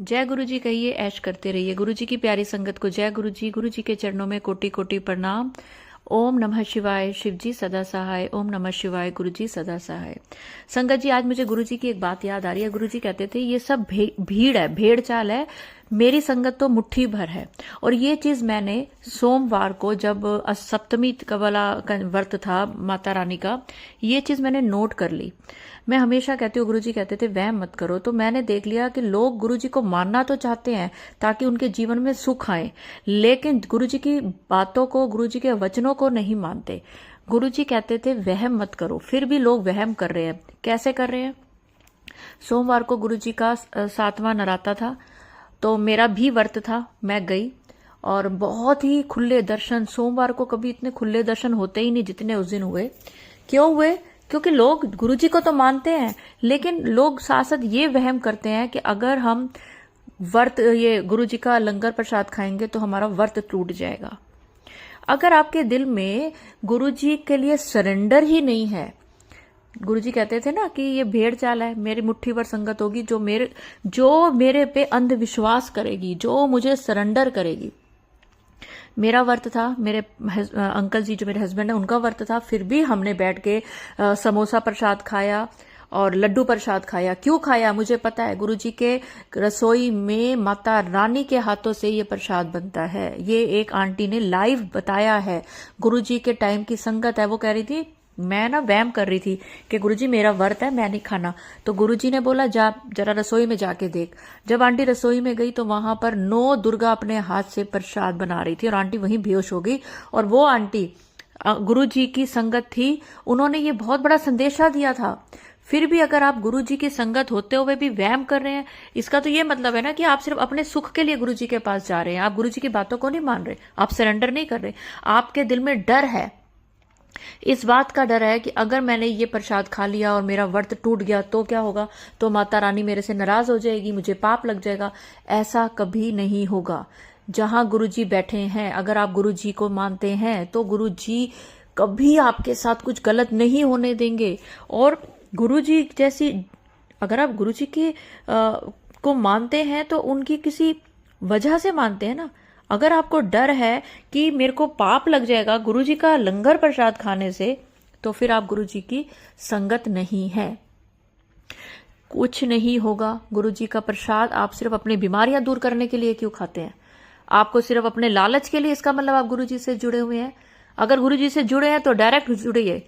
जय गुरु जी कहिए, ऐश करते रहिए। गुरु जी की प्यारी संगत को जय गुरु जी। गुरु जी के चरणों में कोटि कोटि प्रणाम। ओम नमः शिवाय। शिव जी सदा सहाय। ओम नमः शिवाय। गुरु जी सदा सहाय। संगत जी, आज मुझे गुरु जी की एक बात याद आ रही है। गुरु जी कहते थे ये सब भीड़ है, भेड़ चाल है, मेरी संगत तो मुट्ठी भर है। और ये चीज मैंने सोमवार को, जब सप्तमी का वाला व्रत था माता रानी का, ये चीज मैंने नोट कर ली। मैं हमेशा कहती हूँ, गुरुजी कहते थे वहम मत करो, तो मैंने देख लिया कि लोग गुरुजी को मानना तो चाहते हैं ताकि उनके जीवन में सुख आए, लेकिन गुरुजी की बातों को, गुरुजी के वचनों को नहीं मानते। गुरुजी कहते थे वहम मत करो, फिर भी लोग वहम कर रहे हैं। कैसे कर रहे हैं? सोमवार को गुरुजी का 7वां नराता था, तो मेरा भी व्रत था। मैं गई और बहुत ही खुले दर्शन, सोमवार को कभी इतने खुले दर्शन होते ही नहीं जितने उस दिन हुए। क्यों हुए? क्योंकि लोग गुरुजी को तो मानते हैं, लेकिन लोग साथ साथ ये वहम करते हैं कि अगर हम व्रत, ये गुरुजी का लंगर प्रसाद खाएंगे तो हमारा व्रत टूट जाएगा। अगर आपके दिल में गुरुजी के लिए सरेंडर ही नहीं है, गुरुजी कहते थे ना कि ये भेड़ चाल है, मेरी मुट्ठी भर संगत होगी जो मेरे पे अंधविश्वास करेगी, जो मुझे सरेंडर करेगी। मेरा व्रत था, मेरे अंकल जी जो मेरे हस्बैंड है उनका व्रत था, फिर भी हमने बैठ के समोसा प्रसाद खाया और लड्डू प्रसाद खाया। क्यों खाया? मुझे पता है, गुरुजी के रसोई में माता रानी के हाथों से ये प्रसाद बनता है। ये एक आंटी ने लाइव बताया है। गुरुजी के टाइम की संगत है, वो कह रही थी, मैं ना वहम कर रही थी कि गुरुजी मेरा व्रत है, मैं नहीं खाना। तो गुरुजी ने बोला जा जरा रसोई में जाके देख। जब आंटी रसोई में गई तो वहां पर 9 दुर्गा अपने हाथ से प्रसाद बना रही थी और आंटी वहीं बेहोश हो गई। और वो आंटी गुरुजी की संगत थी, उन्होंने ये बहुत बड़ा संदेशा दिया था। फिर भी अगर आप गुरुजी की संगत होते हुए भी वहम कर रहे हैं, इसका तो ये मतलब है ना कि आप सिर्फ अपने सुख के लिए गुरुजी के पास जा रहे हैं, आप गुरुजी की बातों को नहीं मान रहे, आप सरेंडर नहीं कर रहे। आपके दिल में डर है, इस बात का डर है कि अगर मैंने ये प्रसाद खा लिया और मेरा व्रत टूट गया तो क्या होगा, तो माता रानी मेरे से नाराज हो जाएगी, मुझे पाप लग जाएगा। ऐसा कभी नहीं होगा। जहां गुरुजी बैठे हैं, अगर आप गुरुजी को मानते हैं तो गुरुजी कभी आपके साथ कुछ गलत नहीं होने देंगे। और गुरुजी जैसी, अगर आप गुरुजी के को मानते हैं तो उनकी किसी वजह से मानते हैं ना। अगर आपको डर है कि मेरे को पाप लग जाएगा गुरुजी का लंगर प्रसाद खाने से, तो फिर आप गुरुजी की संगत नहीं है। कुछ नहीं होगा। गुरुजी का प्रसाद आप सिर्फ अपनी बीमारियां दूर करने के लिए क्यों खाते हैं? आपको सिर्फ अपने लालच के लिए, इसका मतलब आप गुरुजी से जुड़े हुए हैं। अगर गुरुजी से जुड़े हैं तो डायरेक्ट जुड़िए,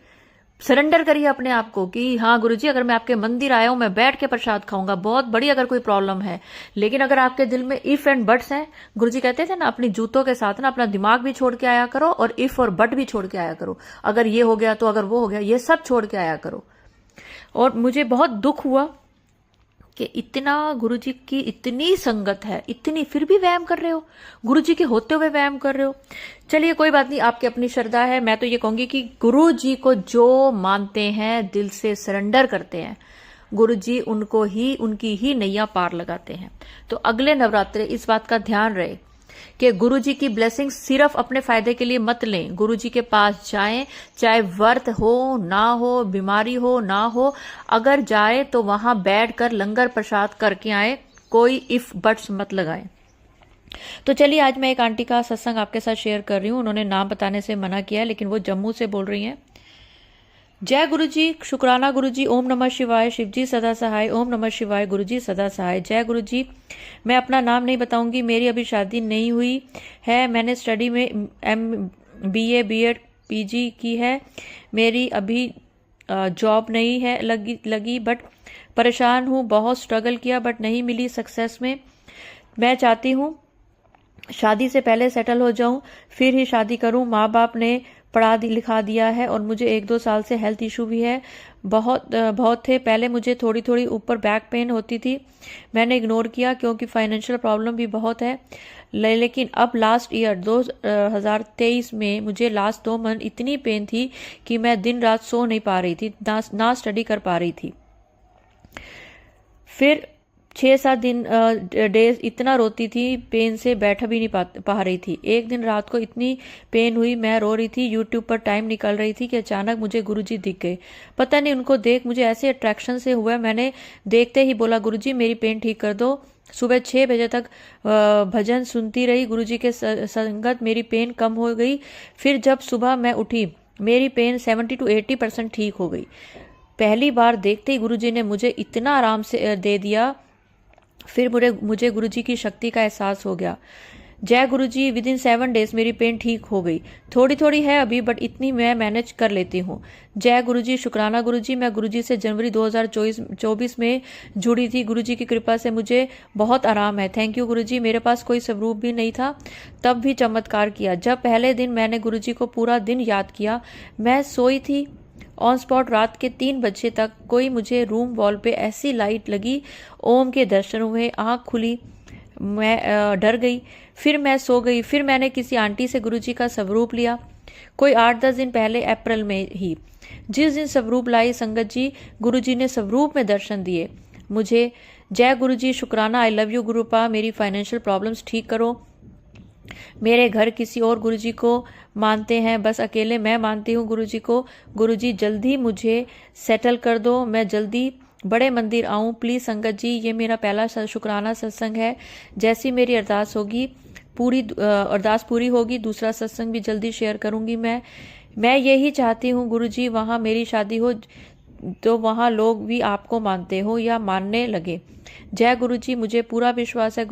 सरेंडर करिए अपने आप को कि हाँ गुरुजी, अगर मैं आपके मंदिर आया हूं, मैं बैठ के प्रसाद खाऊंगा, बहुत बड़ी अगर कोई प्रॉब्लम है। लेकिन अगर आपके दिल में इफ एंड बट्स हैं, गुरुजी कहते थे ना, अपनी जूतों के साथ ना अपना दिमाग भी छोड़ के आया करो और इफ और बट भी छोड़ के आया करो। अगर ये हो गया तो, अगर वो हो गया, ये सब छोड़ के आया करो। और मुझे बहुत दुख हुआ कि इतना गुरुजी की इतनी संगत है, इतनी, फिर भी व्यायाम कर रहे हो, गुरुजी के होते हुए व्यायाम कर रहे हो। चलिए कोई बात नहीं, आपकी अपनी श्रद्धा है। मैं तो ये कहूंगी कि गुरुजी को जो मानते हैं, दिल से सरेंडर करते हैं, गुरुजी उनको ही, उनकी ही नैया पार लगाते हैं। तो अगले नवरात्रे इस बात का ध्यान रहे कि गुरुजी की ब्लेसिंग सिर्फ अपने फायदे के लिए मत लें। गुरुजी के पास जाएं, चाहे व्रत हो ना हो, बीमारी हो ना हो, अगर जाए तो वहां बैठकर लंगर प्रसाद करके आए, कोई इफ बट्स मत लगाएं। तो चलिए, आज मैं एक आंटी का सत्संग आपके साथ शेयर कर रही हूँ। उन्होंने नाम बताने से मना किया है, लेकिन वो जम्मू से बोल रही हैं। जय गुरुजी, शुक्राना गुरुजी, ओम नमः शिवाय, शिवजी सदा सहाय, ओम नमः शिवाय, गुरुजी सदा सहाय। जय गुरुजी, मैं अपना नाम नहीं बताऊंगी, मेरी अभी शादी नहीं हुई है, मैंने स्टडी में MBA BEd PG की है, मेरी अभी जॉब नहीं है लगी, बट परेशान हूँ, बहुत स्ट्रगल किया बट नहीं मिली सक्सेस में। मैं चाहती हूँ शादी से पहले सेटल हो जाऊं, फिर ही शादी करूं। माँ बाप ने पढ़ा लिखा दिया है और मुझे 1-2 साल से हेल्थ इशू भी है, बहुत थे। पहले मुझे थोड़ी थोड़ी ऊपर बैक पेन होती थी, मैंने इग्नोर किया क्योंकि फाइनेंशियल प्रॉब्लम भी बहुत है। लेकिन अब लास्ट ईयर 2023 में मुझे लास्ट 2 मंथ इतनी पेन थी कि मैं दिन रात सो नहीं पा रही थी, ना स्टडी कर पा रही थी। फिर 6-7 डेज इतना रोती थी, पेन से बैठ भी नहीं पा रही थी। एक दिन रात को इतनी पेन हुई, मैं रो रही थी, यूट्यूब पर टाइम निकल रही थी कि अचानक मुझे गुरुजी दिख गए। पता नहीं उनको देख मुझे ऐसे अट्रैक्शन से हुआ, मैंने देखते ही बोला गुरुजी मेरी पेन ठीक कर दो, सुबह 6 बजे तक भजन सुनती रही। गुरुजी के संगत मेरी पेन कम हो गई। फिर जब सुबह मैं उठी मेरी पेन 70 to 80% ठीक हो गई। पहली बार देखते ही गुरुजी ने मुझे इतना आराम से दे दिया। फिर मुझे गुरुजी की शक्ति का एहसास हो गया। जय गुरुजी, विद इन 7 डेज मेरी पेन ठीक हो गई। थोड़ी थोड़ी है अभी, बट इतनी मैं मैनेज कर लेती हूँ। जय गुरुजी, शुक्राना गुरुजी। मैं गुरुजी से जनवरी 2024 में जुड़ी थी। गुरुजी की कृपा से मुझे बहुत आराम है। थैंक यू गुरुजी। मेरे पास कोई स्वरूप भी नहीं था, तब भी चमत्कार किया। जब पहले दिन मैंने गुरुजी को पूरा दिन याद किया, मैं सोई थी ऑन स्पॉट। रात के 3 बजे तक कोई मुझे रूम वॉल पे ऐसी लाइट लगी, ओम के दर्शन हुए, आँख खुली, मैं डर गई। फिर मैं सो गई। फिर मैंने किसी आंटी से गुरुजी का स्वरूप लिया, कोई 8-10 दिन पहले, अप्रैल में ही। जिस दिन स्वरूप लाई संगत जी, गुरुजी ने स्वरूप में दर्शन दिए मुझे। जय गुरुजी, शुक्राना। I love you गुरुपा। मेरी फाइनेंशियल प्रॉब्लम्स ठीक करो। मेरे घर किसी और गुरुजी को मानते हैं, बस अकेले मैं मानती हूँ गुरुजी को। गुरुजी जल्दी मुझे सेटल कर दो, मैं जल्दी बड़े मंदिर आऊं प्लीज संगत जी। ये मेरा पहला शुक्राना सत्संग है। जैसी मेरी अरदास होगी अरदास पूरी होगी, दूसरा सत्संग भी जल्दी शेयर करूंगी। मैं यही चाहती हूँ गुरुजी, वहां मेरी शादी हो तो वहां लोग भी आपको मानते हो या मानने लगे। जय गुरुजी, मुझे पूरा विश्वास है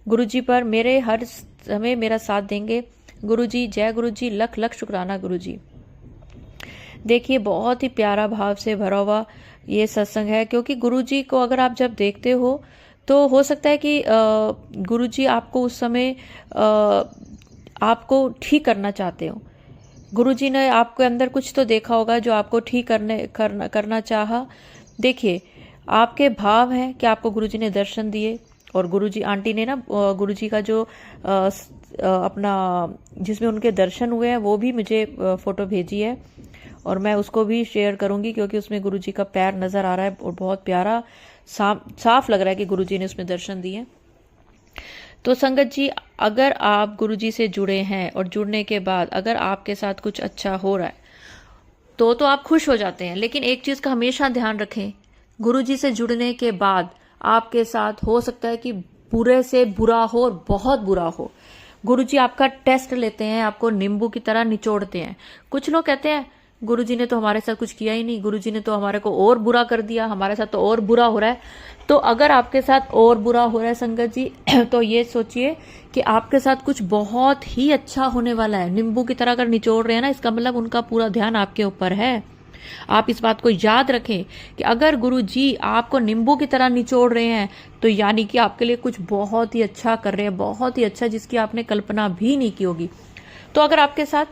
गुरुजी पर मेरे हर समय मेरा साथ देंगे गुरुजी। जय गुरुजी, लख लख शुक्राना गुरुजी। देखिए, बहुत ही प्यारा भाव से भरा हुआ ये सत्संग है, क्योंकि गुरुजी को अगर आप जब देखते हो तो हो सकता है कि गुरुजी आपको उस समय आपको ठीक करना चाहते हो। गुरुजी ने आपके अंदर कुछ तो देखा होगा जो आपको ठीक करना चाहा। देखिए, आपके भाव हैं कि आपको गुरुजी ने दर्शन दिए, और गुरुजी आंटी ने ना गुरुजी का जो अपना जिसमें उनके दर्शन हुए हैं वो भी मुझे फोटो भेजी है, और मैं उसको भी शेयर करूंगी, क्योंकि उसमें गुरुजी का पैर नजर आ रहा है और बहुत प्यारा साफ लग रहा है कि गुरुजी ने उसमें दर्शन दिए। तो संगत जी, अगर आप गुरुजी से जुड़े हैं और जुड़ने के बाद अगर आपके साथ कुछ अच्छा हो रहा है तो आप खुश हो जाते हैं। लेकिन एक चीज का हमेशा ध्यान रखें, गुरुजी से जुड़ने के बाद आपके साथ हो सकता है कि बुरे से बुरा हो और बहुत बुरा हो। गुरुजी आपका टेस्ट लेते हैं, आपको नींबू की तरह निचोड़ते हैं। कुछ लोग कहते हैं गुरुजी ने तो हमारे साथ कुछ किया ही नहीं, गुरुजी ने तो हमारे को और बुरा कर दिया, हमारे साथ तो और बुरा हो रहा है। तो अगर आपके साथ और बुरा हो रहा है संगत जी, तो ये सोचिए कि आपके साथ कुछ बहुत ही अच्छा होने वाला है। नींबू की तरह अगर निचोड़ रहे हैं ना, इसका मतलब उनका पूरा ध्यान आपके ऊपर है। आप इस बात को याद रखें कि अगर गुरुजी आपको नींबू की तरह निचोड़ रहे हैं तो यानी कि आपके लिए कुछ बहुत ही अच्छा कर रहे हैं, बहुत ही अच्छा, जिसकी आपने कल्पना भी नहीं की होगी। तो अगर आपके साथ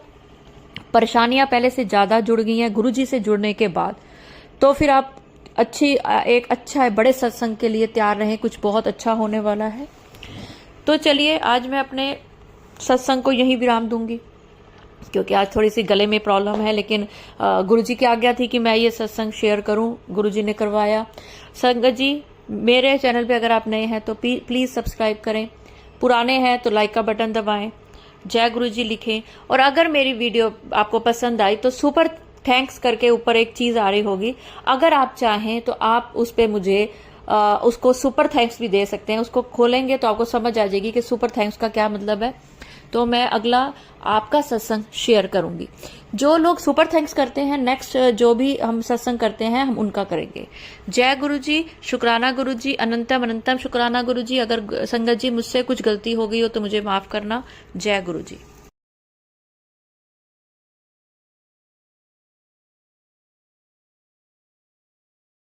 परेशानियां पहले से ज्यादा जुड़ गई हैं गुरुजी से जुड़ने के बाद, तो फिर आप एक अच्छा बड़े सत्संग के लिए तैयार रहें, कुछ बहुत अच्छा होने वाला है। तो चलिए, आज मैं अपने सत्संग को यहीं विराम दूंगी, क्योंकि आज थोड़ी सी गले में प्रॉब्लम है, लेकिन गुरुजी की आज्ञा थी कि मैं ये सत्संग शेयर करूं, गुरुजी ने करवाया। संगत जी, मेरे चैनल पे अगर आप नए हैं तो प्लीज सब्सक्राइब करें, पुराने हैं तो लाइक का बटन दबाएं, जय गुरुजी लिखें, और अगर मेरी वीडियो आपको पसंद आई तो सुपर थैंक्स करके ऊपर एक चीज आ रही होगी, अगर आप चाहें तो आप उस पे मुझे उसको सुपर थैंक्स भी दे सकते हैं। उसको खोलेंगे तो आपको समझ आ जाएगी कि सुपर थैंक्स का क्या मतलब है। तो मैं अगला आपका सत्संग शेयर करूंगी। जो लोग सुपर थैंक्स करते हैं, नेक्स्ट जो भी हम सत्संग करते हैं हम उनका करेंगे। जय गुरुजी, शुक्राना गुरुजी, अनंतम अनंतम शुक्राना गुरुजी। अगर संगत जी मुझसे कुछ गलती हो गई हो तो मुझे माफ करना। जय गुरुजी।